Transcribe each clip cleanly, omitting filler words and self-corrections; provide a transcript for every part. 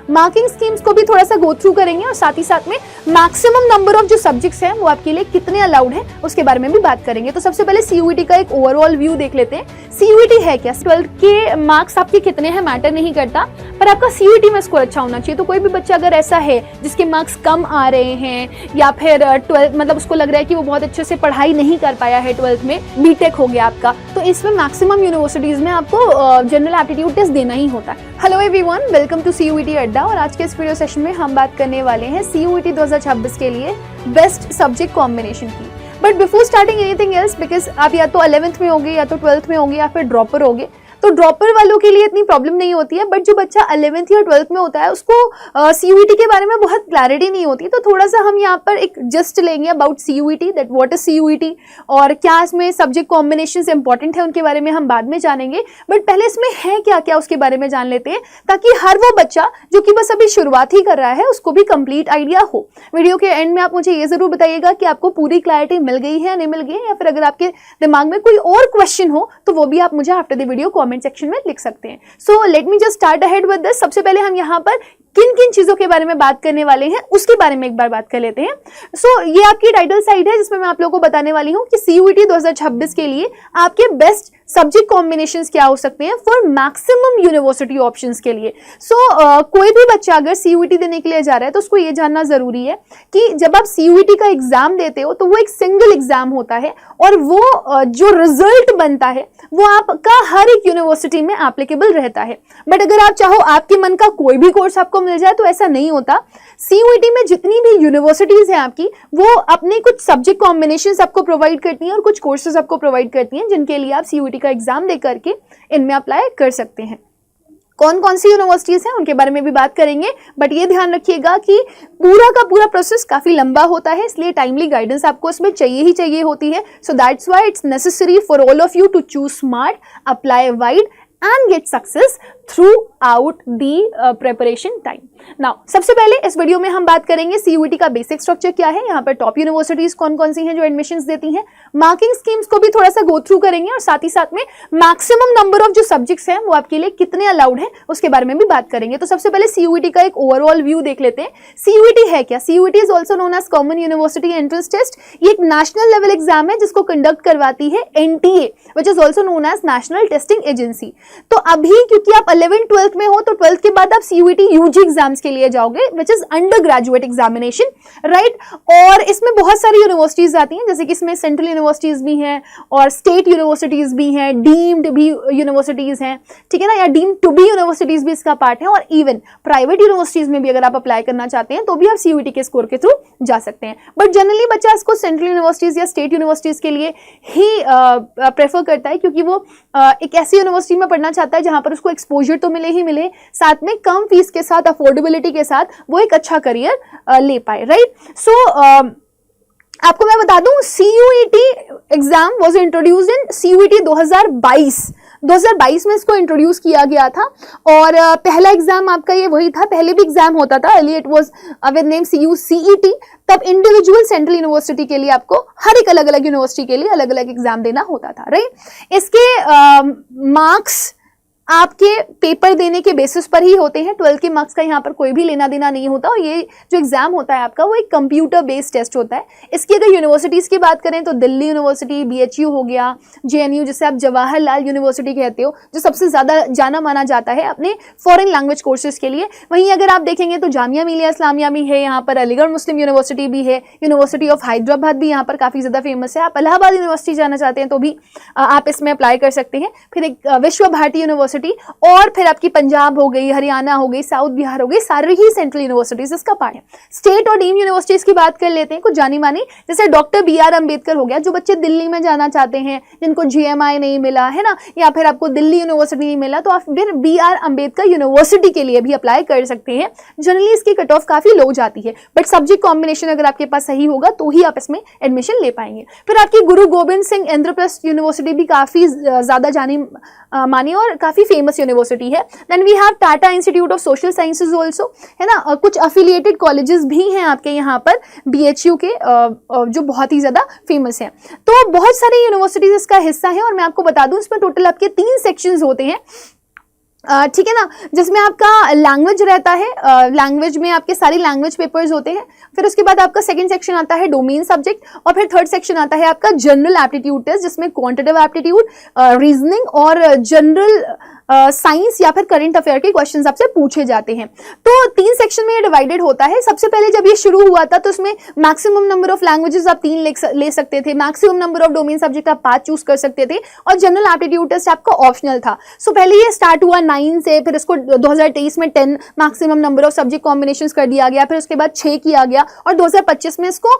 Marking schemes को भी थोड़ा सा गो थ्रू करेंगे और साथ ही साथ में मैक्सिमम नंबर ऑफ जो सब्जेक्ट्स हैं वो आपके लिए कितने अलाउड हैं उसके बारे में भी बात करेंगे। तो सबसे पहले सीयूईटी का एक ओवरऑल व्यू देख लेते हैं। सीयूईटी है क्या? 12th के मार्क्स आपके कितने हैं मैटर नहीं करता, पर आपका सीयूईटी में स्कोर अच्छा होना चाहिए। तो कोई भी बच्चा अगर ऐसा है जिसके मार्क्स कम आ रहे हैं या फिर 12 मतलब उसको लग रहा है कि वो बहुत अच्छे से पढ़ाई नहीं कर पाया है 12th में, बीटेक हो गया आपका, तो इसमें मैक्सिमम यूनिवर्सिटीज में आपको जनरल एप्टीट्यूड टेस्ट देना ही होता है। Hello everyone, welcome to CUET Adda. और आज के इस वीडियो सेशन में हम बात करने वाले हैं सीयूईटी 2026 के लिए बेस्ट सब्जेक्ट कॉम्बिनेशन की। But before starting anything else, because आप या तो 11th में होंगे या तो 12th में होंगे या फिर ड्रॉपर होंगे, तो ड्रॉपर वालों के लिए इतनी प्रॉब्लम नहीं होती है। बट जो बच्चा 11th या 12th में होता है उसको सीयूईटी के बारे में बहुत क्लैरिटी नहीं होती, तो थोड़ा सा हम यहाँ पर एक जस्ट लेंगे about CUET, that what is CUET और क्या इसमें सब्जेक्ट कॉम्बिनेशन इंपॉर्टेंट है उनके बारे में हम बाद में जानेंगे। बट पहले इसमें है क्या क्या उसके बारे में जान लेते हैं, ताकि हर वो बच्चा जो कि बस अभी शुरुआत ही कर रहा है उसको भी कंप्लीट आइडिया हो। वीडियो के एंड में आप मुझे ये जरूर बताइएगा कि आपको पूरी क्लैरिटी मिल गई है या नहीं मिल गई है, या फिर अगर आपके दिमाग में कोई और क्वेश्चन हो तो वो भी आप मुझे after the video comment section में लिख सकते हैं। So let me just start ahead with this. सबसे पहले हम यहाँ पर किन किन चीजों के बारे में बात करने वाले हैं उसके बारे में एक बार बात कर लेते हैं। सो ये आपकी टाइटल साइड है जिसमें मैं आप लोगों को बताने वाली हूँ कि सीयूईटी 2026 के लिए आपके बेस्ट सब्जेक्ट कॉम्बिनेशंस क्या हो सकते हैं फॉर मैक्सिमम यूनिवर्सिटी ऑप्शंस के लिए। कोई भी बच्चा अगर सीयूईटी देने के लिए जा रहा है तो उसको ये जानना जरूरी है कि जब आप सीयूईटी का एग्जाम देते हो तो वो एक सिंगल एग्जाम होता है और वो जो रिजल्ट बनता है वो आपका हर एक यूनिवर्सिटी में एप्लीकेबल रहता है। बट अगर आप चाहो आपके मन का कोई भी कोर्स आपको मिल जाए तो ऐसा नहीं होता। सीयूईटी में जितनी भी यूनिवर्सिटीज हैं आपकी, वो अपने कुछ सब्जेक्ट कॉम्बिनेशंस आपको प्रोवाइड करती हैं और कुछ कोर्सेज आपको प्रोवाइड करती हैं जिनके लिए आप सीयूईटी का एग्जाम दे करके इनमें अप्लाई कर सकते हैं। कौन कौन सी यूनिवर्सिटीज हैं उनके बारे में भी बात करेंगे, बट ये ध्यान रखिएगा कि पूरा का पूरा प्रोसेस काफी लंबा होता है, इसलिए टाइमली गाइडेंस आपको इसमें चाहिए ही चाहिए होती है। So that's why it's necessary for all of you to choose smart, apply wide and get success throughout the preparation time. Now, सबसे पहले इस वीडियो में हम बात करेंगे सीयूईटी का बेसिक स्ट्रक्चर क्या है, यहाँ पर टॉप यूनिवर्सिटीज कौन कौन सी हैं जो एडमिशंस देती हैं, मार्किंग स्कीम्स को भी थोड़ा सा गो थ्रू करेंगे और साथ ही साथ में मैक्सिमम नंबर ऑफ जो सब्जेक्ट्स हैं वो आपके लिए कितने अलाउड हैं उसके बारे में भी बात करेंगे। तो सबसे पहले सीयूईटी का एक ओवरऑल व्यू देख लेते हैं। सीयूईटी है क्या? CUET is also known as common university entrance test. ये एक नेशनल लेवल एग्जाम है जिसको कंडक्ट करवाती है NTA, which is also known as national testing agency. तो अभी क्योंकि आप 11th 12th में हो तो 12th के बाद आप सीयूईटी यूजी एग्जाम्स के लिए जाओगे, which is under graduate examination, right. और इसमें बहुत सारी यूनिवर्सिटीज आती हैं, जैसे कि इसमें सेंट्रल यूनिवर्सिटीज भी हैं और स्टेट यूनिवर्सिटीज भी हैं, डीम्ड भी यूनिवर्सिटीज हैं, ठीक है ना, या डीम्ड टू बी यूनिवर्सिटीज भी इसका पार्ट है। और इवन प्राइवेट यूनिवर्सिटीज में भी अगर आप अप्लाई करना चाहते हैं तो भी आप सीयूईटी के स्कोर के थ्रू जा सकते हैं। बट जनरली बच्चा इसको सेंट्रल यूनिवर्सिटीज या स्टेट यूनिवर्सिटीज के लिए ही प्रेफर करता है, क्योंकि वो एक ऐसी यूनिवर्सिटी में पढ़ना चाहता है जहां पर उसको एक्सपोजर तो मिले ही मिले, साथ में कम फीस के साथ, अफोर्डेबिलिटी के साथ वो एक अच्छा करियर ले पाए, राइट। सो आपको मैं बता दूं, CUET exam was introduced in CUET 2022 में इसको इंट्रोड्यूस किया गया था और पहला एग्जाम आपका ये वही था। पहले भी एग्जाम होता था, early it was with name CUCET. तब इंडिविजुअल सेंट्रल यूनिवर्सिटी के लिए आपको हर एक अलग अलग यूनिवर्सिटी के लिए अलग अलग एग्जाम देना होता था, राइट। इसके मार्क्स आपके पेपर देने के बेसिस पर ही होते हैं। 12th के मार्क्स का यहाँ पर कोई भी लेना देना नहीं होता और ये जो एग्जाम होता है आपका वो एक कंप्यूटर बेस्ड टेस्ट होता है। इसकी अगर यूनिवर्सिटीज की बात करें तो दिल्ली यूनिवर्सिटी, बीएचयू हो गया, जेएनयू जिसे आप जवाहरलाल यूनिवर्सिटी कहते हो, जो सबसे ज्यादा जाना माना जाता है अपने फॉरेन लैंग्वेज कोर्सेज के लिए। वहीं अगर आप देखेंगे तो जामिया मिलिया इस्लामिया भी है यहाँ पर, अलीगढ़ मुस्लिम यूनिवर्सिटी भी है, यूनिवर्सिटी ऑफ हैदराबाद भी यहाँ पर काफी ज्यादा फेमस है। आप इलाहाबाद यूनिवर्सिटी जाना चाहते हैं तो भी आप इसमें अप्लाई कर सकते हैं। फिर एक विश्व भारती यूनिवर्सिटी, और फिर आपकी पंजाब हो गई, हरियाणा हो गई, साउथ बिहार हो गई, सारी ही सेंट्रल यूनिवर्सिटीज इसका पार्ट है। स्टेट और डीम यूनिवर्सिटीज की बात कर लेते हैं, कुछ जानी मानी, जैसे डॉक्टर BR अम्बेडकर हो गया। जो बच्चे दिल्ली में जाना चाहते हैं, जिनको GMI नहीं मिला है ना, या फिर आपको दिल्ली यूनिवर्सिटी नहीं मिला, तो आप फिर BR अम्बेडकर यूनिवर्सिटी के लिए भी अप्लाई कर सकते हैं। जनरली इसकी कट ऑफ काफी लो जाती है, बट सब्जेक्ट कॉम्बिनेशन अगर आपके पास सही होगा तो ही आप इसमें एडमिशन ले पाएंगे। फिर आपकी गुरु गोबिंद सिंह इंद्रप्रस्थ यूनिवर्सिटी भी काफी ज्यादा जानी मानी और काफी फेमस यूनिवर्सिटी है। Then we have Tata institute of social sciences also, है ना। कुछ अफिलिएटेड कॉलेजेस भी हैं आपके यहाँ पर BHU के, जो बहुत ही ज्यादा फेमस हैं। तो बहुत सारी यूनिवर्सिटीज इसका हिस्सा है और मैं आपको बता दूं इसमें टोटल आपके 3 सेक्शंस होते हैं। ठीक है ना, जिसमें आपका लैंग्वेज रहता है, लैंग्वेज में आपके सारी लैंग्वेज पेपर्स होते हैं। फिर उसके बाद आपका सेकंड सेक्शन आता है डोमेन सब्जेक्ट, और फिर थर्ड सेक्शन आता है आपका जनरल एप्टीट्यूड टेस्ट, जिसमें क्वांटिटेटिव एप्टीट्यूड, रीजनिंग और जनरल साइंस या फिर करंट अफेयर के क्वेश्चंस आपसे पूछे जाते हैं। तो 3 सेक्शन में ये डिवाइडेड होता है। सबसे पहले जब ये शुरू हुआ था तो उसमें मैक्सिमम नंबर ऑफ लैंग्वेजेस आप 3 ले सकते थे, maximum number of domain subject आप 5 चूज कर सकते थे, और जनरल एप्टीट्यूड टेस्ट आपका ऑप्शनल था। सो पहले ये स्टार्ट हुआ 9 से, फिर इसको 2023 में 10 maximum number of subject combinations कर दिया गया, फिर उसके बाद 6 किया गया, और 2025 में इसको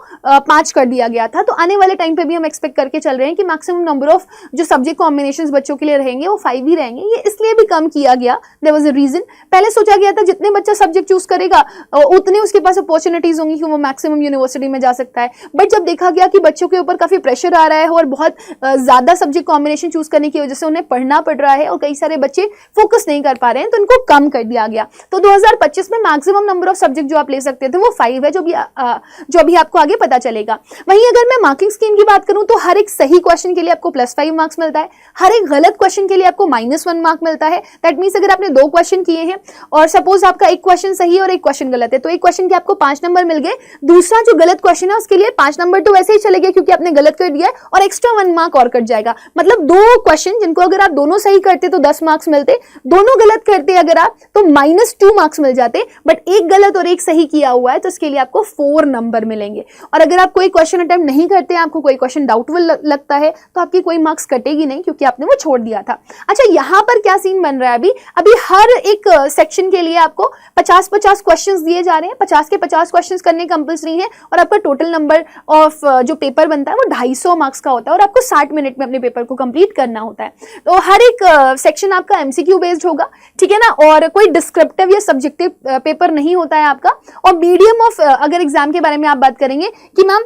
5 कर दिया गया था। तो आने वाले टाइम पे भी हम एक्सपेक्ट करके चल रहे हैं कि मैक्सिमम नंबर ऑफ जो सब्जेक्ट कॉम्बिनेशंस बच्चों के लिए रहेंगे वो 5 ही रहेंगे। ये इसलिए भी कम किया गया, देयर वाज अ रीजन। पहले सोचा गया था जितने बच्चा सब्जेक्ट चूज करेगा उतने उसके पास अपॉर्चुनिटीज होंगी कि वो मैक्सिमम यूनिवर्सिटी में जा सकता है। बट जब देखा गया कि बच्चों के ऊपर काफी प्रेशर आ रहा है और बहुत ज्यादा सब्जेक्ट कॉम्बिनेशन चूज करने की वजह से उन्हें पढ़ना पड़ रहा है और कई सारे बच्चे फोकस नहीं कर पा रहे हैं, तो इनको कम कर दिया गया। तो 2025 में मैक्सिमम नंबर ऑफ सब्जेक्ट जो आप ले सकते थे वो 5 है, जो अभी आपको आगे पता चलेगा। वहीं अगर मैं मार्किंग स्कीम की बात करूं तो हर एक सही क्वेश्चन के लिए आपको +5 मार्क्स मिलता है, हर एक गलत क्वेश्चन के लिए आपको -1 मार्क मिलता है। दैट मींस अगर आपने 2 क्वेश्चन किए हैं और सपोज आपका एक क्वेश्चन सही है और एक क्वेश्चन गलत है, तो एक क्वेश्चन के आपको 5 नंबर मिल गए, दूसरा जो गलत क्वेश्चन है उसके लिए 5 नंबर तो वैसे ही चले गए क्योंकि आपने गलत कर दिया है, और एक्स्ट्रा 1 मार्क और कट जाएगा। मतलब 2 क्वेश्चन जिनको अगर आप दोनों सही करते तो 10 मार्क्स मिलते, दोनों गलत करते अगर आप तो -2 मार्क्स मिल जाते, बट एक गलत और एक सही किया हुआ है तो इसके लिए आपको 4 नंबर मिलेंगे। और अगर आप कोई क्वेश्चन अटेम्प्ट नहीं करते, आपको कोई क्वेश्चन डाउटफुल लगता है, तो आपकी कोई मार्क्स कटेगी नहीं क्योंकि आपने वो छोड़ दिया था। अच्छा, यहाँ पर क्या सीन बन रहा है अभी हर एक सेक्शन के लिए आपको 50-50 क्वेश्चंस दिए जा रहे हैं, 50 के 50 क्वेश्चंस करने कंपल्सरी हैं, और आपका टोटल नंबर ऑफ जो पेपर बनता है वो 250 मार्क्स का होता है, और आपको 60 मिनट में अपने पेपर को कंप्लीट करना होता है। तो हर एक सेक्शन आपका एमसीक्यू बेस्ड होगा, ठीक है ना, और कोई डिस्क्रिप्टिव या सब्जेक्टिव पेपर नहीं होता है आपका। और मीडियम ऑफ अगर एग्जाम के बारे में आप बात करेंगे कि मैम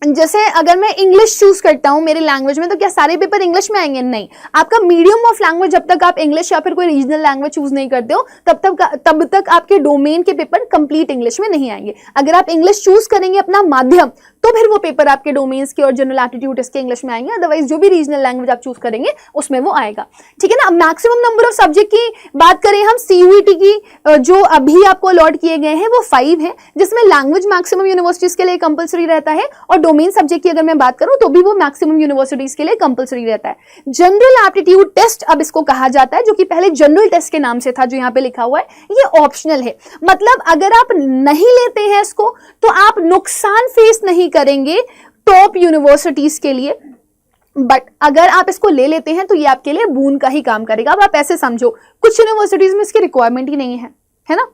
जैसे अगर मैं इंग्लिश चूज करता हूं मेरी लैंग्वेज में, तो क्या सारे पेपर इंग्लिश में आएंगे? नहीं, आपका मीडियम ऑफ लैंग्वेज, जब तक आप इंग्लिश या फिर कोई रीजनल लैंग्वेज चूज नहीं करते हो तब तक आपके डोमेन के पेपर कंप्लीट इंग्लिश में नहीं आएंगे। अगर आप इंग्लिश चूज करेंगे अपना माध्यम, तो फिर वो पेपर आपके डोमेन्स के और जनरल एप्टीट्यूड टेस्ट के इंग्लिश में आएंगे, अदरवाइज जो भी रीजनल लैंग्वेज आप चूज करेंगे उसमें वो आएगा, ठीक है ना। मैक्सिमम नंबर ऑफ सब्जेक्ट की बात करें हम, सीयूईटी की जो अभी आपको अलॉट किए गए हैं वो 5 है, जिसमें लैंग्वेज मैक्सिमम यूनिवर्सिटीज के लिए कंपलसरी रहता है, और डोमेन सब्जेक्ट की अगर मैं बात करूं तो भी वो मैक्सिमम यूनिवर्सिटीज के लिए कंपलसरी रहता है। जनरल एप्टीट्यूड टेस्ट अब इसको कहा जाता है, जो कि पहले जनरल टेस्ट के नाम से था, जो यहाँ पे लिखा हुआ है, ये ऑप्शनल है। मतलब अगर आप नहीं लेते हैं इसको तो आप नुकसान फेस नहीं करेंगे टॉप यूनिवर्सिटीज के लिए, बट अगर आप इसको ले लेते हैं तो ये आपके लिए बून का ही काम करेगा। अब आप ऐसे समझो, कुछ यूनिवर्सिटीज में इसकी रिक्वायरमेंट ही नहीं है ना,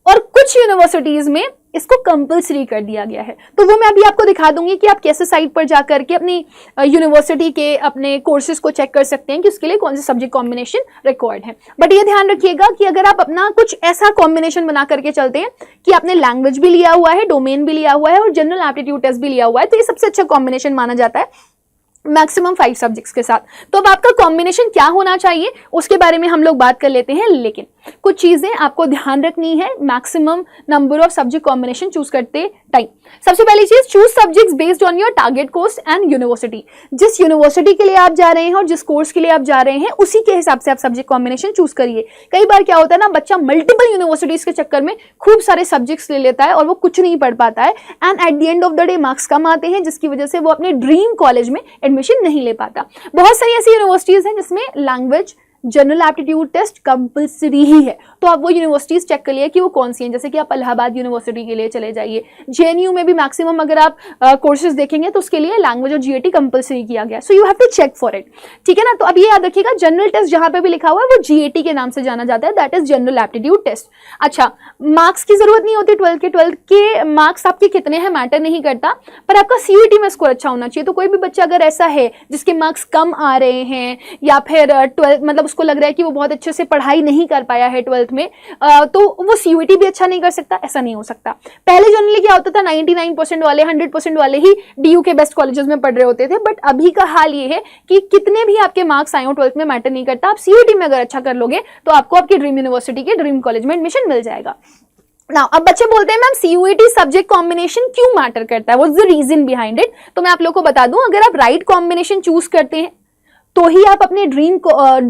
और कुछ यूनिवर्सिटीज में इसको कंपलसरी कर दिया गया है। तो वो मैं अभी आपको दिखा दूंगी कि आप कैसे साइट पर जाकर के अपनी यूनिवर्सिटी के अपने कोर्सेज को चेक कर सकते हैं कि उसके लिए कौन से सब्जेक्ट कॉम्बिनेशन रिक्वायर्ड है। बट ये ध्यान रखिएगा कि अगर आप अपना कुछ ऐसा कॉम्बिनेशन बना करके चलते हैं कि आपने लैंग्वेज भी लिया हुआ है, डोमेन भी लिया हुआ है और जनरल एप्टीट्यूड टेस्ट भी लिया हुआ है, तो ये सबसे अच्छा कॉम्बिनेशन माना जाता है मैक्सिमम 5 सब्जेक्ट्स के साथ। तो अब आपका कॉम्बिनेशन क्या होना चाहिए उसके बारे में हम लोग बात कर लेते हैं, लेकिन कुछ चीजें आपको ध्यान रखनी है maximum number of subject combination choose करते टाइम। सबसे पहली चीज, choose subjects based on your target course and university. जिस यूनिवर्सिटी के लिए आप जा रहे हैं और जिस कोर्स के लिए आप जा रहे हैं उसी के हिसाब से आप सब्जेक्ट कॉम्बिनेशन चूज करिए। कई बार क्या होता है ना, बच्चा मल्टीपल यूनिवर्सिटीज के चक्कर में खूब सारे सब्जेक्ट्स ले लेता है और वो कुछ नहीं पढ़ पाता है, and at the end of the day marks कम आते हैं, जिसकी वजह से वो अपने ड्रीम कॉलेज में एडमिशन नहीं ले पाता। बहुत सारी ऐसी यूनिवर्सिटीज हैं जिसमें language general aptitude test compulsory ही है, तो आप वो यूनिवर्सिटीज चेक कर लिए कि वो कौन सी हैं। जैसे कि आप इलाहाबाद यूनिवर्सिटी के लिए चले जाइए, जेएनयू में भी मैक्सिमम अगर आप कोर्सेज देखेंगे तो उसके लिए लैंग्वेज और जीएटी कंपलसरी किया गया, so you have to check for it, ठीक है ना। तो अब ये याद रखिएगा, जनरल टेस्ट जहां पे भी लिखा हुआ है वो जीएटी के नाम से जाना जाता है, that is general aptitude test. अच्छा, मार्क्स की जरूरत नहीं होती, 12 के मार्क्स आपके कितने हैं मैटर नहीं करता, पर आपका सीयूईटी में स्कोर अच्छा होना चाहिए। तो कोई भी बच्चा अगर ऐसा है जिसके मार्क्स कम आ रहे हैं या फिर 12 मतलब उसको लग रहा है कि वो बहुत अच्छे से पढ़ाई नहीं कर पाया है 12th में, तो वो सीयूईटी भी अच्छा नहीं कर सकता, ऐसा नहीं हो सकता। पहले जनरली क्या होता था, 99% वाले 100% वाले ही डीयू के बेस्ट कॉलेजेस में पढ़ रहे होते थे, बट अभी का हाल ये है कि कितने भी आपके मार्क्स आए हो 12th में मैटर नहीं करता, आप सीयूईटी में अगर अच्छा कर लोगे तो आपको आपकी ड्रीम यूनिवर्सिटी के ड्रीम कॉलेज में एडमिशन मिल जाएगा। Now, अब बच्चे बोलते हैं मैम सीयूईटी सब्जेक्ट कॉम्बिनेशन क्यों मैटर करता है, what's the reason behind it. तो मैं आप लोग को बता दूं, अगर आप राइट कॉम्बिनेशन चूज करते हैं तो ही आप अपने ड्रीम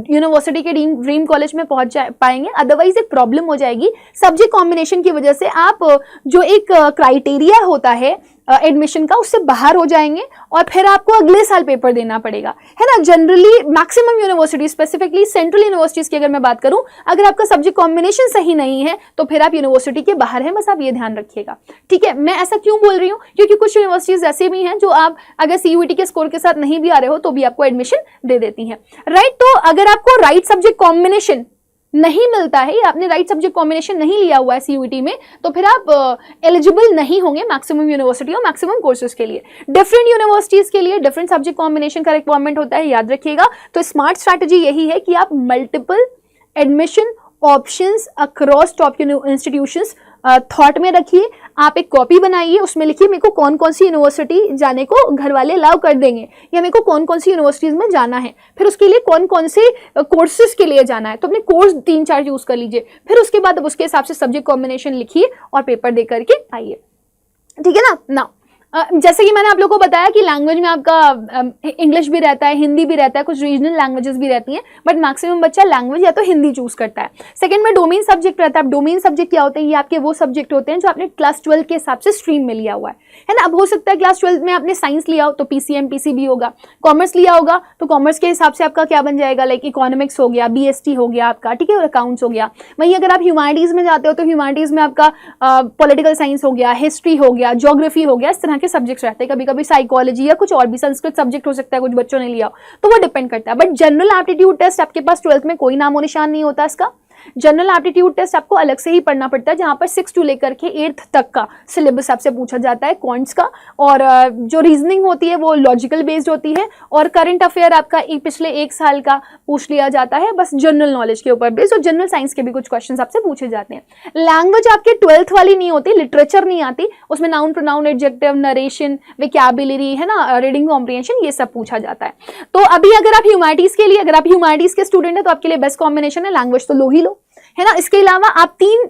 यूनिवर्सिटी के ड्रीम कॉलेज में पहुंच पाएंगे, अदरवाइज एक प्रॉब्लम हो जाएगी। सब्जेक्ट कॉम्बिनेशन की वजह से आप जो एक क्राइटेरिया होता है एडमिशन का, उससे बाहर हो जाएंगे और फिर आपको अगले साल पेपर देना पड़ेगा, है ना। Generally maximum university, specifically central universities की अगर मैं बात करूं, अगर आपका सब्जेक्ट कॉम्बिनेशन सही नहीं है तो फिर आप यूनिवर्सिटी के बाहर हैं, बस आप ये ध्यान रखिएगा, ठीक है। मैं ऐसा क्यों बोल रही हूँ, क्योंकि कुछ यूनिवर्सिटीज ऐसे भी हैं जो आप अगर CUET के स्कोर के साथ नहीं भी आ रहे हो तो भी आपको एडमिशन दे देती हैं, राइट। तो अगर आपको राइट सब्जेक्ट कॉम्बिनेशन नहीं मिलता है या आपने राइट सब्जेक्ट कॉम्बिनेशन नहीं लिया हुआ है CUET में, तो फिर आप एलिजिबल नहीं होंगे मैक्सिमम यूनिवर्सिटी और मैक्सिमम कोर्सेज के लिए। डिफरेंट यूनिवर्सिटीज के लिए डिफरेंट सब्जेक्ट कॉम्बिनेशन का रिक्वायरमेंट होता है, याद रखिएगा। तो स्मार्ट स्ट्रैटेजी यही है कि आप multiple admission options across top institutions thought में रखिए। आप एक कॉपी बनाइए, उसमें लिखिए मेरे को कौन कौन सी यूनिवर्सिटी जाने को घर वाले अलाउ कर देंगे, या मेरे को कौन कौन सी यूनिवर्सिटीज में जाना है, फिर उसके लिए कौन कौन से कोर्सेज के लिए जाना है, तो अपने कोर्स 3-4 यूज कर लीजिए। फिर उसके बाद अब उसके हिसाब से सब्जेक्ट कॉम्बिनेशन लिखिए और पेपर दे करके आइए, ठीक है ना। जैसे कि मैंने आप लोगों को बताया कि लैंग्वेज में आपका इंग्लिश भी रहता है, हिंदी भी रहता है, कुछ रीजनल लैंग्वेजेस भी रहती हैं, बट मैक्सिमम बच्चा लैंग्वेज या तो हिंदी चूज करता है। सेकंड में डोमेन सब्जेक्ट रहता है। अब डोमेन सब्जेक्ट क्या होते हैं, ये आपके वो सब्जेक्ट होते हैं जो आपने क्लास 12 के हिसाब से स्ट्रीम में लिया हुआ है ना। अब हो सकता है क्लास 12 में आपने साइंस लिया हो तो PCM PCB होगा, कॉमर्स लिया होगा तो कॉमर्स के हिसाब से आपका क्या बन जाएगा, लाइक इकोनॉमिक्स हो गया, BST हो गया आपका, ठीक है, और अकाउंट्स हो गया। वहीं अगर आप ह्यूमैनिटीज में जाते हो तो ह्यूमैनिटीज में आपका पॉलिटिकल साइंस हो गया, हिस्ट्री हो गया, ज्योग्राफी हो गया, इस तरह के सब्जेक्ट्स रहते हैं। कभी साइकोलॉजी या कुछ और भी संस्कृत सब्जेक्ट हो सकता है, कुछ बच्चों ने लिया हो, तो वो डिपेंड करता है। बट जनरल एप्टीट्यूड टेस्ट आपके पास 12th में कोई नामो निशान नहीं होता इसका। जनरल एप्टीट्यूड टेस्ट आपको अलग से ही पढ़ना पड़ता है, जहां पर 6 टू लेकर के 8th तक का सिलेबस आपसे पूछा जाता है क्वांट्स का, और जो रीजनिंग होती है वो लॉजिकल बेस्ड होती है, और करंट अफेयर आपका पिछले 1 साल का पूछ लिया जाता है, बस जनरल नॉलेज के ऊपर बेस्ड, और जनरल साइंस के भी कुछ क्वेश्चन आपसे पूछे जाते हैं। लैंग्वेज आपके 12th वाली नहीं होती, लिटरेचर नहीं आती, उसमें noun pronoun adjective narration vocabulary है ना, रीडिंग कॉम्प्रिहेंशन, ये सब पूछा जाता है। तो अभी अगर आप ह्यूमैनिटीज के लिए, अगर आप ह्यूमैनिटीज के स्टूडेंट है तो आपके लिए बेस्ट कॉम्बिनेशन है लैंग्वेज तो लो ही लो, है ना। इसके अलावा आप 3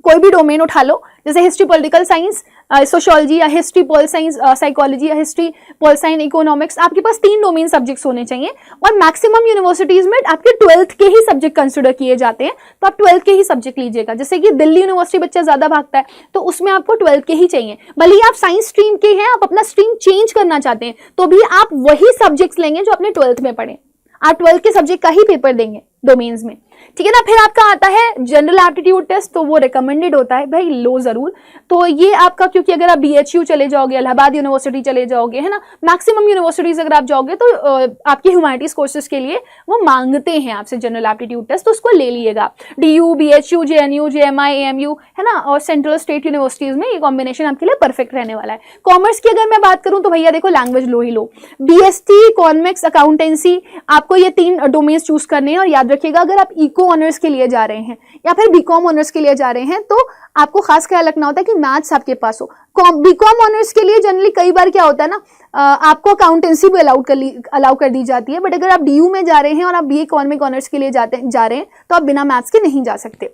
कोई भी डोमेन उठा लो, जैसे हिस्ट्री पॉलिटिकल साइंस, सोशियोलॉजी, या हिस्ट्री पॉल साइंस साइकोलॉजी, या हिस्ट्री पॉल साइंस इकोनॉमिक्स, आपके पास 3 डोमेन सब्जेक्ट्स होने चाहिए। और मैक्सिमम यूनिवर्सिटीज में आपके 12th के ही सब्जेक्ट कंसिडर किए जाते हैं, तो आप 12th के ही सब्जेक्ट लीजिएगा। जैसे कि दिल्ली यूनिवर्सिटी बच्चा ज्यादा भागता है तो उसमें आपको 12th के ही चाहिए। भले ही आप साइंस स्ट्रीम के हैं, आप अपना स्ट्रीम चेंज करना चाहते हैं, तो भी आप वही सब्जेक्ट्स लेंगे जो अपने 12th में पढ़े, आप 12th के सब्जेक्ट का ही पेपर देंगे डोमेन्स में, ठीक है ना। फिर आपका आता है जनरल एप्टीट्यूड टेस्ट, तो वो रिकमेंडेड होता है भाई, लो जरूर। तो ये आपका, क्योंकि अगर आप BHU चले जाओगे, इलाहाबाद यूनिवर्सिटी चले जाओगे, है ना, मैक्सिमम यूनिवर्सिटीज अगर आप जाओगे तो आपके ह्यूमैनिटीज कोर्सेज के लिए वो मांगते हैं आपसे जनरल एप्टीट्यूड टेस्ट, तो उसको ले लिएगा। DU BHU JNU JMI AMU, है ना, और सेंट्रल स्टेट यूनिवर्सिटीज में ये कॉम्बिनेशन आपके लिए परफेक्ट रहने वाला है। कॉमर्स की अगर मैं बात करूं तो भैया देखो लैंग्वेज लो ही लो, BST इकोनॉमिक्स अकाउंटेंसी, आपको ये 3 डोमेन्स चूज करने हैं। और याद रखिएगा अगर आप इको ऑनर्स के लिए जा रहे हैं या फिर BCom ऑनर्स के लिए जा रहे हैं तो आपको खास ख्याल रखना होता है कि मैथ्स आपके पास हो। BCom ऑनर्स के लिए जनरली कई बार क्या होता है ना, आपको अकाउंटेंसी भी अलाउ कर दी जाती है, बट अगर आप DU में जा रहे हैं और आप BA इकोनॉमिक ऑनर्स के लिए जा रहे हैं तो आप बिना मैथ्स के नहीं जा सकते,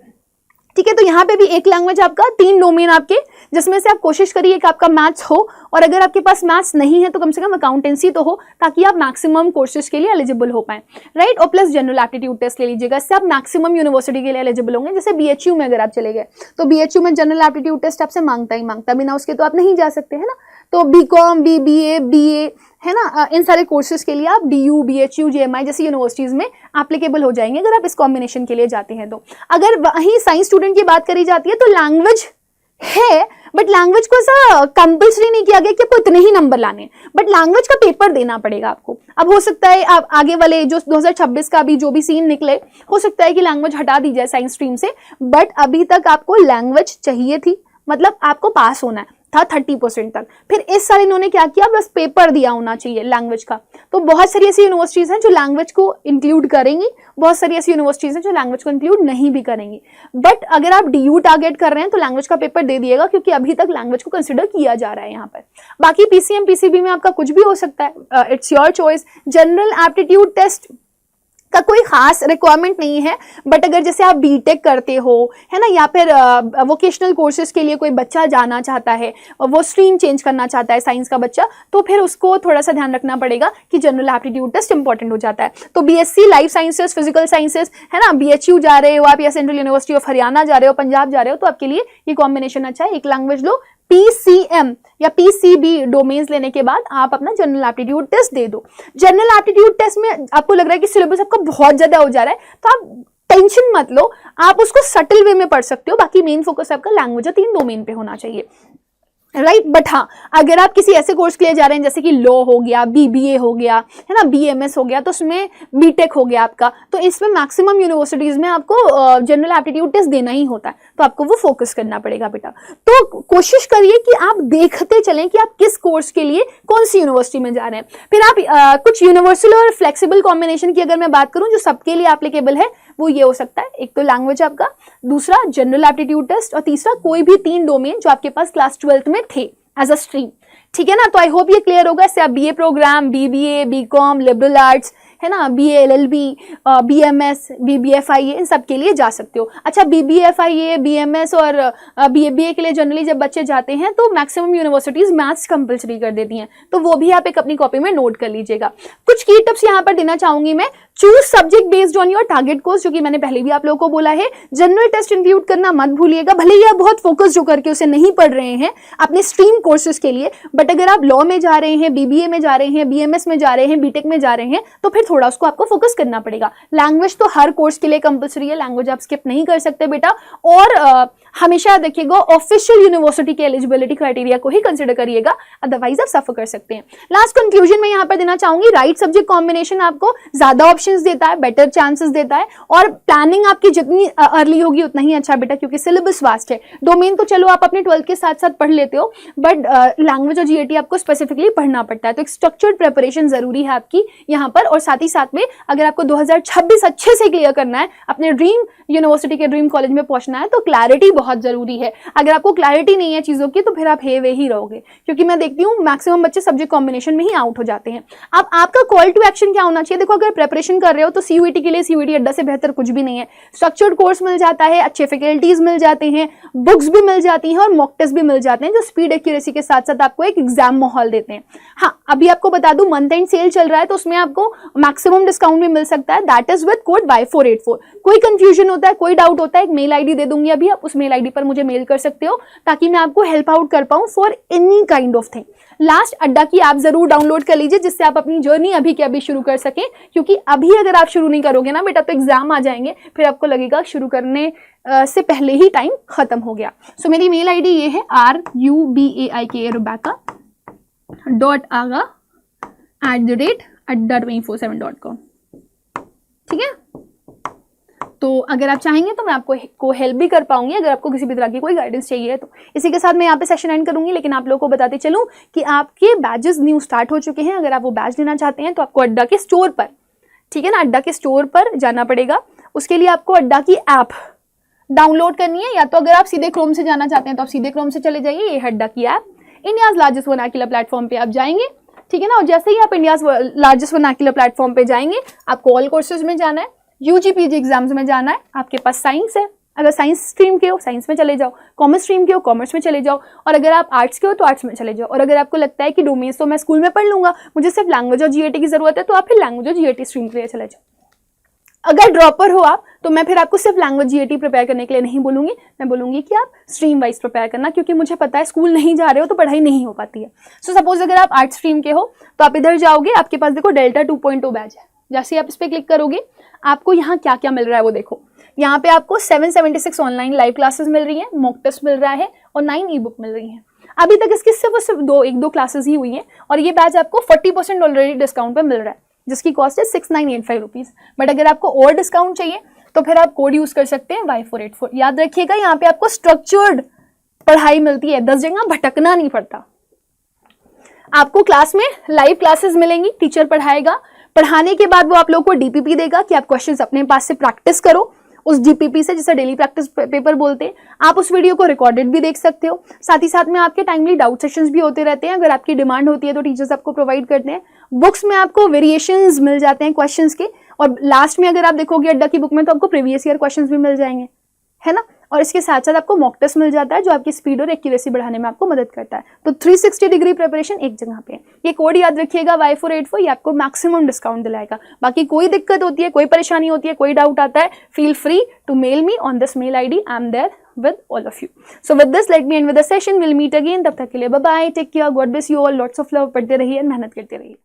ठीक है। तो यहाँ पे भी एक लैंग्वेज आपका, 3 डोमेन आपके, जिसमें से आप कोशिश करिए कि आपका मैथ्स हो, और अगर आपके पास मैथ्स नहीं है तो कम से कम अकाउंटेंसी तो हो, ताकि आप मैक्सिमम कोर्सेज के लिए एलिजिबल हो पाए, राइट। और प्लस जनरल एप्टीट्यूड टेस्ट ले लीजिएगा, इससे आप मैक्सिमम यूनिवर्सिटी के लिए एलिजिबल होंगे। जैसे BHU में अगर आप चले गए तो BHU में जनरल एप्टीट्यूड टेस्ट आपसे मांगता ही मांगता, बिना उसके तो आप नहीं जा सकते, है ना। तो BCom BBA BA, है ना, इन सारे कोर्सेज के लिए आप DU BHU JMI जैसी यूनिवर्सिटीज में एप्लीकेबल हो जाएंगे अगर आप इस कॉम्बिनेशन के लिए जाते हैं तो। अगर वहीं साइंस स्टूडेंट की बात करी जाती है तो लैंग्वेज है, बट लैंग्वेज को ऐसा कंपल्सरी नहीं किया गया कि आपको इतने ही नंबर लाने, बट लैंग्वेज का पेपर देना पड़ेगा आपको। अब हो सकता है आप आगे वाले जो 2026 का भी जो भी सीन निकले, हो सकता है कि लैंग्वेज हटा दी जाए साइंस स्ट्रीम से, बट अभी तक आपको लैंग्वेज चाहिए थी, मतलब आपको पास होना है था 30% तक। फिर इस साल इन्होंने क्या किया, बस पेपर दिया होना चाहिए लैंग्वेज का। तो बहुत सारी ऐसी यूनिवर्सिटीज हैं जो लैंग्वेज को इंक्लूड करेंगी, बहुत सारी ऐसी यूनिवर्सिटीज हैं जो लैंग्वेज को इंक्लूड नहीं भी करेंगी। बट अगर आप DU टारगेट कर रहे हैं तो लैंग्वेज का पेपर दे दिएगा, क्योंकि अभी तक लैंग्वेज को कंसिडर किया जा रहा है यहाँ पर। बाकी PCM PCB में आपका कुछ भी हो सकता है, it's your choice. General aptitude test का कोई खास रिक्वायरमेंट नहीं है, बट अगर जैसे आप बीटेक करते हो, है ना, या फिर वोकेशनल कोर्सेज के लिए कोई बच्चा जाना चाहता है, वो स्ट्रीम चेंज करना चाहता है साइंस का बच्चा, तो फिर उसको थोड़ा सा ध्यान रखना पड़ेगा कि जनरल एप्टीट्यूड टेस्ट इंपॉर्टेंट हो जाता है। तो BSc life sciences, physical sciences, है ना, बीएचयू जा रहे हो आप, या सेंट्रल यूनिवर्सिटी ऑफ हरियाणा जा रहे हो, पंजाब जा रहे हो, तो आपके लिए ये कॉम्बिनेशन अच्छा है। एक लैंग्वेज लो, PCM या PCB डोमेन्स लेने के बाद आप अपना जनरल एप्टीट्यूड टेस्ट दे दो। जनरल एप्टीट्यूड टेस्ट में आपको लग रहा है कि सिलेबस आपका बहुत ज्यादा हो जा रहा है, तो आप टेंशन मत लो, आप उसको सटल वे में पढ़ सकते हो। बाकी मेन फोकस आपका लैंग्वेज और 3 डोमेन पे होना चाहिए, राइट। बट हाँ, अगर आप किसी ऐसे कोर्स के लिए जा रहे हैं जैसे कि लॉ हो गया, BBA हो गया, है ना, BMS हो गया, तो उसमें बीटेक हो गया आपका, तो इसमें मैक्सिमम यूनिवर्सिटीज में आपको जनरल एप्टीट्यूड टेस्ट देना ही होता है, तो आपको वो फोकस करना पड़ेगा बेटा। तो कोशिश करिए कि आप देखते चलें कि आप किस कोर्स के लिए कौन सी यूनिवर्सिटी में जा रहे हैं। फिर आप कुछ यूनिवर्सल और फ्लेक्सिबल कॉम्बिनेशन की अगर मैं बात करूं जो सबके लिए एप्लीकेबल है, वो ये हो सकता है, एक तो लैंग्वेज आपका, दूसरा जनरल एप्टीट्यूड टेस्ट, और तीसरा कोई भी 3 डोमेन जो आपके पास क्लास 12th में थे एज अ स्ट्रीम। ठीक है ना, तो आई होप ये क्लियर होगा। इससे आप BA programme, BBA, BCom, liberal arts, है ना, BA LLB, BMS, BBFIA, इन सब के लिए जा सकते हो। अच्छा, BBFIA, BMS और BA के लिए जनरली जब बच्चे जाते हैं तो मैक्सिमम यूनिवर्सिटीज मैथ्स कंपलसरी कर देती हैं, तो वो भी आप एक अपनी कॉपी में नोट कर लीजिएगा। कुछ की टिप्स यहाँ पर देना चाहूंगी मैं। Choose subject based on your target course, जो कि मैंने पहले भी आप लोगों को बोला है। जनरल टेस्ट इंक्लूड करना मत भूलिएगा, भले ही आप बहुत फोकस जो करके उसे नहीं पढ़ रहे हैं अपने स्ट्रीम कोर्सेज के लिए, बट अगर आप लॉ में जा रहे हैं, BBA में जा रहे हैं, BMS में जा रहे हैं, बीटेक में जा रहे हैं, तो फिर थोड़ा उसको आपको फोकस करना पड़ेगा। लैंग्वेज तो हर कोर्स के लिए कंपलसरी है, लैंग्वेज आप स्किप नहीं कर सकते बेटा। और हमेशा याद रखिएगा, ऑफिशियल यूनिवर्सिटी के एलिजिबिलिटी क्राइटेरिया को ही कंसिडर करिएगा, अदरवाइज आप सफर कर सकते हैं। लास्ट कंक्लूजन में यहाँ पर देना चाहूंगी, राइट सब्जेक्ट कॉम्बिनेशन आपको ज्यादा ऑप्शंस देता है, बेटर चांसेस देता है, और प्लानिंग आपकी जितनी अर्ली होगी उतना ही अच्छा बेटा, क्योंकि सिलेबस वास्ट है। डोमेन तो चलो आप अपने 12th के साथ साथ पढ़ लेते हो, बट लैंग्वेज और GAT आपको स्पेसिफिकली पढ़ना पड़ता है, तो एक स्ट्रक्चर्ड प्रिपरेशन जरूरी है आपकी यहाँ पर। और साथ ही साथ में अगर आपको 2026 अच्छे से क्लियर करना है, अपने ड्रीम यूनिवर्सिटी के ड्रीम कॉलेज में पहुंचना है, तो क्लैरिटी बहुत जरूरी है। अगर आपको क्लैरिटी नहीं है चीजों की, तो फिर आप हे वे ही रहोगे, क्योंकि मैं देखती हूँ मैक्सिमम बच्चे सब्जेक्ट कॉम्बिनेशन में ही आउट हो जाते हैं। अब आपका कॉल टू एक्शन क्या होना चाहिए? देखो, अगर प्रिपरेशन कर रहे हो तो CUET के लिए CUET अड्डा से बेहतर कुछ भी नहीं है। स्ट्रक्चर्ड कोर्स मिल जाता है, अच्छे फैकल्टीज मिल जाते हैं, बुक्स भी मिल जाती हैं और मॉक टेस्ट भी मिल जाते हैं, जो स्पीड एक्यूरेसी के साथ साथ आपको एक एग्जाम माहौल देते हैं। हाँ, अभी आपको बता दूं, मंथ एंड सेल चल रहा है, तो उसमें आपको मैक्सिमम डिस्काउंट भी मिल सकता है, that is with code Y484। कोई कंफ्यूजन होता है, कोई डाउट होता है, एक मेल ID दे दूंगी अभी, आप उस मेल ID पर मुझे मेल कर सकते हो, ताकि मैं आपको हेल्प आउट कर पाऊं for any kind of thing. Last, अड्डा की ऐप जरूर डाउनलोड कर लीजिए, जिससे आप अपनी जर्नी अभी के अभी शुरू कर सकें, क्योंकि अभी अगर आप शुरू नहीं करोगे ना बेटा, तो एग्जाम आ जाएंगे, फिर आपको लगेगा शुरू करने से पहले ही टाइम खत्म हो गया। सो मेरी मेल ID ये है rubaika.aga@adda247.com। ठीक है, तो अगर आप चाहेंगे तो मैं आपको हेल्प भी कर पाऊंगी, अगर आपको किसी भी तरह की कोई गाइडेंस चाहिए तो। इसी के साथ मैं यहाँ पे सेशन एंड करूंगी, लेकिन आप लोगों को बताते चलूं कि आपके बैचेस न्यू स्टार्ट हो चुके हैं। अगर आप वो बैच लेना चाहते हैं तो आपको अड्डा के स्टोर पर, ठीक है ना, अड्डा के स्टोर पर जाना पड़ेगा। उसके लिए आपको अड्डा की ऐप डाउनलोड करनी है, या तो अगर आप सीधे क्रोम से जाना चाहते हैं तो आप सीधे क्रोम से चले जाइए, ये है अड्डा की app. India's largest vernacular platform पे आप जाएंगे, ठीक है ना, और जैसे ही आप इंडियाज लार्जेस्ट वर्नाक्युलर प्लेटफॉर्म पे जाएंगे, आपको ऑल कोर्सेज में जाना है, UG PG एग्जाम्स में जाना है। आपके पास साइंस है, अगर साइंस स्ट्रीम के हो साइंस में चले जाओ, कॉमर्स स्ट्रीम के हो कॉमर्स में चले जाओ, और अगर आप आर्ट्स के हो तो आर्ट्स में चले जाओ। और अगर आपको लगता है कि डोमेन्स तो मैं स्कूल में पढ़ लूंगा, मुझे सिर्फ लैंग्वेज और GAT की जरूरत है, तो आप फिर लैंग्वेज और GAT स्ट्रीम के लिए चले जाओ। अगर ड्रॉपर हो आप, तो मैं फिर आपको सिर्फ लैंग्वेज GAT प्रिपेयर करने के लिए नहीं बोलूंगी, मैं बोलूंगी कि आप स्ट्रीम वाइज प्रिपेयर करना, क्योंकि मुझे पता है स्कूल नहीं जा रहे हो तो पढ़ाई नहीं हो पाती है। सो सपोज अगर आप आर्ट्स स्ट्रीम के हो तो आप इधर जाओगे, आपके पास देखो डेल्टा 2.0 बैच है, जैसे आप इस पर क्लिक करोगे आपको यहाँ क्या क्या मिल रहा है वो देखो। यहाँ पे आपको 776 ऑनलाइन लाइव क्लासेस मिल रही हैं, मॉक टेस्ट मिल रहा है और 9 ई बुक मिल रही हैं। अभी तक इसकी सिर्फ एक दो क्लासेस ही हुई हैं, और ये बैच आपको 40% ऑलरेडी डिस्काउंट पे मिल रहा है, जिसकी कॉस्ट है 6985 रुपीज़। बट अगर आपको और डिस्काउंट चाहिए तो फिर आप कोड यूज कर सकते हैं Y484। याद रखिएगा, यहाँ पे आपको स्ट्रक्चर्ड पढ़ाई मिलती है, 10 जगह भटकना नहीं पड़ता। आपको क्लास में लाइव क्लासेस मिलेंगी, टीचर पढ़ाएगा, पढ़ाने के बाद वो आप लोगों को DPP देगा कि आप क्वेश्चंस अपने पास से प्रैक्टिस करो उस DPP से, जिसे डेली प्रैक्टिस पेपर बोलते हैं। आप उस वीडियो को रिकॉर्डेड भी देख सकते हो, साथ ही साथ में आपके टाइमली डाउट सेशंस भी होते रहते हैं। अगर आपकी डिमांड होती है तो टीचर्स आपको प्रोवाइड करते हैं। बुक्स में आपको वेरिएशंस मिल जाते हैं क्वेश्चंस के, और लास्ट में अगर आप देखोगे अड्डा की बुक में तो आपको प्रीवियस ईयर क्वेश्चंस भी मिल जाएंगे, है ना। और इसके साथ साथ आपको मॉक टेस्ट मिल जाता है जो आपकी स्पीड और एक्यूरेसी बढ़ाने में आपको मदद करता है। तो 360 डिग्री प्रिपरेशन एक जगह पे। ये कोड याद रखिएगा Y484, ये आपको मैक्सिमम डिस्काउंट दिलाएगा। बाकी कोई दिक्कत होती है, कोई परेशानी होती है, कोई डाउट आता है, feel free to mail me on this mail ID. I am there with all of you. So with this, let me end with the session. We'll meet again. तब तक के लिए bye bye, take care, God bless you all, lots of love. पढ़ते रहिए, मेहनत करते रहिए।